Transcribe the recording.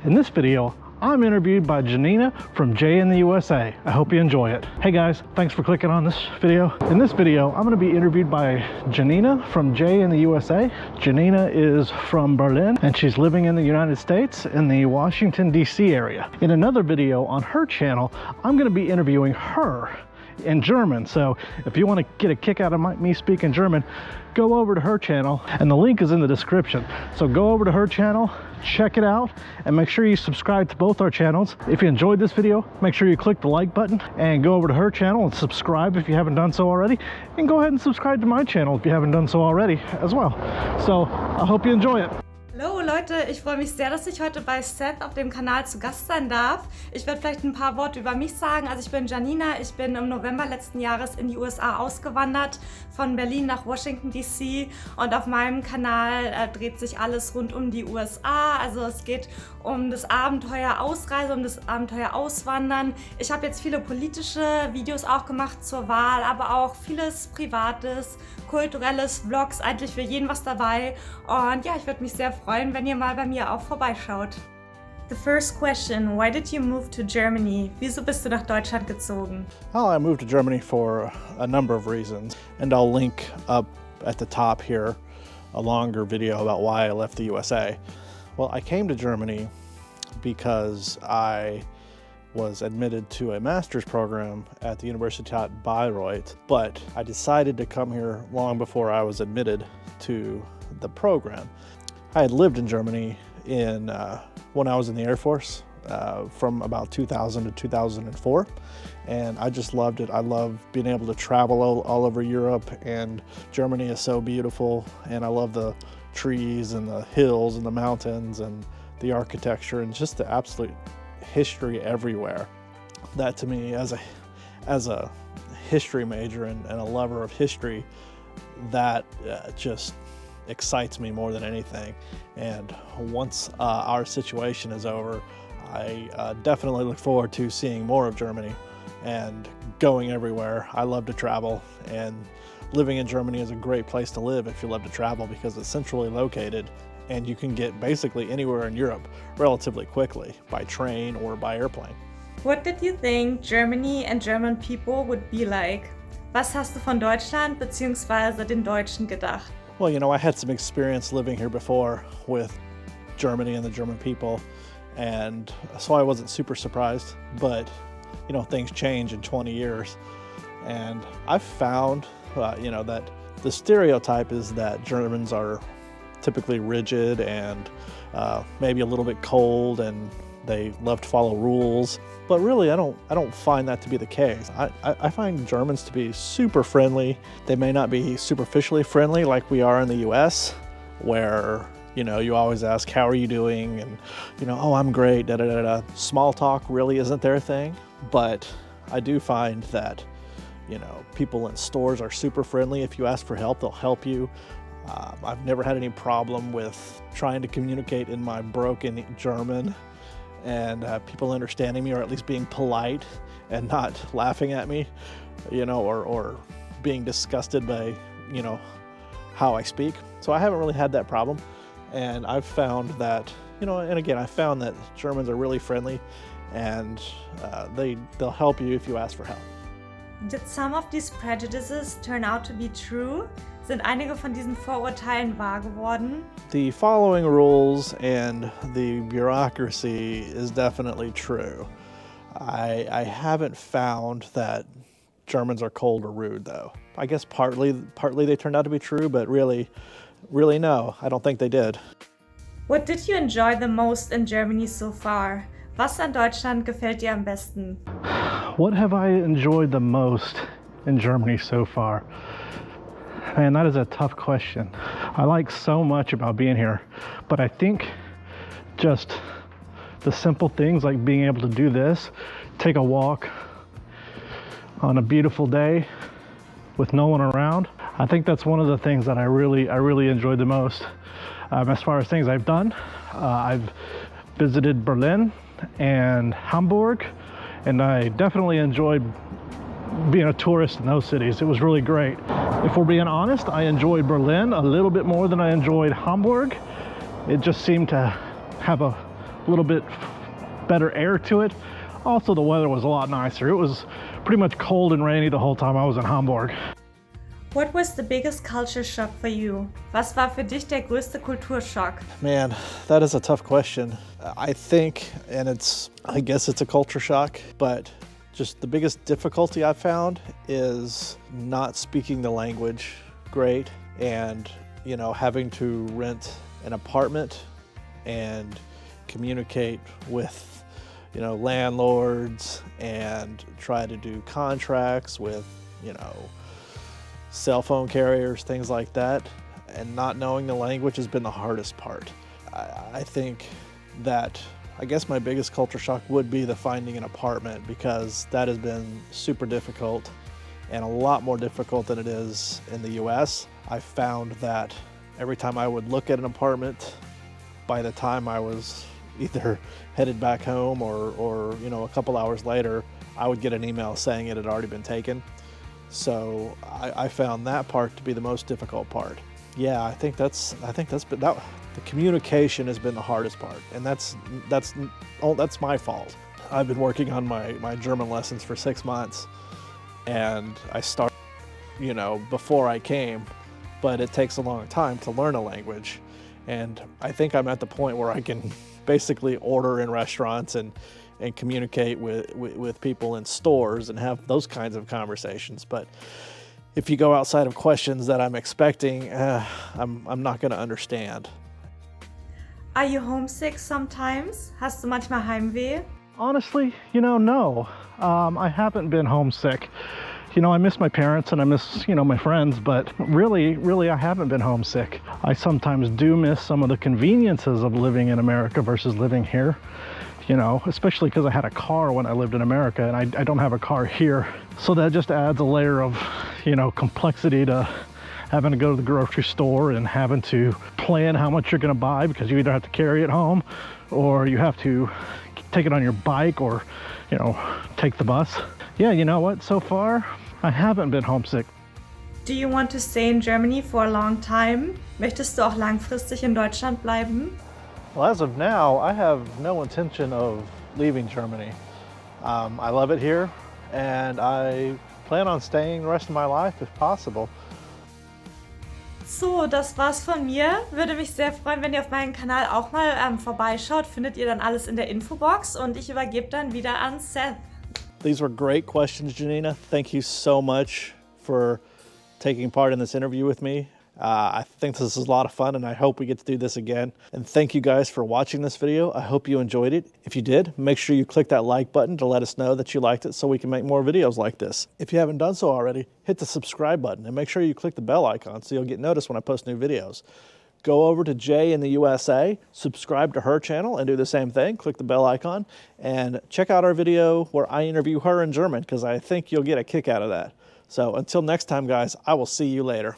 In this video, I'm interviewed by Janina from Jay in the USA. I hope you enjoy it. Hey guys, thanks for clicking on this video. In this video, I'm going to be interviewed by Janina from Jay in the USA. Janina is from Berlin and she's living in the United States in the Washington, D.C. area. In another video on her channel, I'm going to be interviewing her in German. So if you want to get a kick out of me speaking German, go over to her channel and the link is in the description. So go over to her channel, check it out, and make sure you subscribe to both our channels. If you enjoyed this video, make sure you click the like button and go over to her channel and subscribe if you haven't done so already, and go ahead and subscribe to my channel if you haven't done so already as well. So I hope you enjoy it. Hallo Leute, ich freue mich sehr, dass ich heute bei Seth auf dem Kanal zu Gast sein darf. Ich werde vielleicht ein paar Worte über mich sagen. Also ich bin Janina, ich bin im November letzten Jahres in die USA ausgewandert, von Berlin nach Washington DC, und auf meinem Kanal dreht sich alles rund um die USA. Also es geht um das Abenteuer Ausreise, um das Abenteuer Auswandern. Ich habe jetzt viele politische Videos auch gemacht zur Wahl, aber auch vieles Privates, kulturelles, Vlogs, eigentlich für jeden was dabei. Und ja, ich würde mich sehr freuen, wenn ihr mal bei mir auch vorbeischaut. The first question, why did you move to Germany? Wieso bist du nach Deutschland gezogen? Oh, I moved to Germany for a number of reasons, and I'll link up at the top here a longer video about why I left the USA. Well, I came to Germany because I was admitted to a master's program at the Universität Bayreuth, but I decided to come here long before I was admitted to the program. I had lived in Germany when I was in the Air Force from about 2000 to 2004, and I just loved it. I love being able to travel all over Europe, and Germany is so beautiful, and I love the trees and the hills and the mountains and the architecture and just the absolute history everywhere. That to me, as a history major and a lover of history, that just excites me more than anything. And once our situation is over, I definitely look forward to seeing more of Germany and going everywhere. I love to travel, and living in Germany is a great place to live if you love to travel, because it's centrally located and you can get basically anywhere in Europe relatively quickly by train or by airplane. What did you think Germany and German people would be like? Was hast du von Deutschland bzw. den Deutschen gedacht? Well, you know, I had some experience living here before with Germany and the German people, and so I wasn't super surprised, but you know, things change in 20 years. And I've found, you know, that the stereotype is that Germans are typically rigid and maybe a little bit cold, and they love to follow rules. But really, I don't find that to be the case. I find Germans to be super friendly. They may not be superficially friendly like we are in the US, where, you know, you always ask, how are you doing? And, you know, oh, I'm great, da da da da. Small talk really isn't their thing. But I do find that, you know, people in stores are super friendly. If you ask for help, they'll help you. I've never had any problem with trying to communicate in my broken German and people understanding me, or at least being polite and not laughing at me, you know, or being disgusted by, you know, how I speak. So I haven't really had that problem. And I've found that, you know, and again, I found that Germans are really friendly, and they'll help you if you ask for help. Did some of these prejudices turn out to be true? Sind einige von diesen Vorurteilen wahr geworden? The following rules and the bureaucracy is definitely true. I haven't found that Germans are cold or rude, though. I guess partly they turned out to be true, but really no, I don't think they did. What did you enjoy the most in Germany so far? Was an Deutschland gefällt dir am besten? What have I enjoyed the most in Germany so far? Man, that is a tough question. I like so much about being here, but I think just the simple things like being able to do this, take a walk on a beautiful day with no one around. I think that's one of the things that I really enjoyed the most. As far as things I've done, I've visited Berlin and Hamburg, and I definitely enjoyed being a tourist in those cities. It was really great. If we're being honest, I enjoyed Berlin a little bit more than I enjoyed Hamburg. It just seemed to have a a little bit better air to it. Also, the weather was a lot nicer. It was pretty much cold and rainy the whole time I was in Hamburg. What was the biggest culture shock for you? Was war für dich der größte Kulturschock? Man, that is a tough question. I think, and I guess it's a culture shock, but just the biggest difficulty I've found is not speaking the language great and, you know, having to rent an apartment and communicate with, you know, landlords and try to do contracts with, you know, cell phone carriers, things like that, and not knowing the language has been the hardest part. I think that, I guess my biggest culture shock would be the finding an apartment, because that has been super difficult and a lot more difficult than it is in the US. I found that every time I would look at an apartment, by the time I was either headed back home or you know, a couple hours later, I would get an email saying it had already been taken. So I found that part to be the most difficult part. Yeah, I think that's been the communication has been the hardest part, and that's my fault. I've been working on my German lessons for 6 months, and I started, you know, before I came, but it takes a long time to learn a language, and I think I'm at the point where I can basically order in restaurants and communicate with people in stores and have those kinds of conversations. But if you go outside of questions that I'm expecting, I'm not going to understand. Are you homesick sometimes? Hast du manchmal Heimweh? Honestly, you know, no. I haven't been homesick. You know, I miss my parents and I miss, you know, my friends, but really I haven't been homesick. I sometimes do miss some of the conveniences of living in America versus living here. You know, especially because I had a car when I lived in America, and I don't have a car here. So that just adds a layer of, you know, complexity to having to go to the grocery store and having to plan how much you're going to buy, because you either have to carry it home or you have to take it on your bike or, you know, take the bus. Yeah, you know what? So far, I haven't been homesick. Do you want to stay in Germany for a long time? Möchtest du auch langfristig in Deutschland bleiben? Well, as of now, I have no intention of leaving Germany. I love it here, and I plan on staying the rest of my life if possible. So, das war's von mir. Würde mich sehr freuen, wenn ihr auf meinen Kanal auch mal vorbeischaut. Findet ihr dann alles in der Infobox, und ich übergebe dann wieder an Seth. These were great questions, Janina. Thank you so much for taking part in this interview with me. I think this is a lot of fun, and I hope we get to do this again. And thank you guys for watching this video. I hope you enjoyed it. If you did, make sure you click that like button to let us know that you liked it, so we can make more videos like this. If you haven't done so already, hit the subscribe button and make sure you click the bell icon so you'll get noticed when I post new videos. Go over to Jay in the USA, subscribe to her channel, and do the same thing. Click the bell icon and check out our video where I interview her in German, because I think you'll get a kick out of that. So until next time, guys, I will see you later.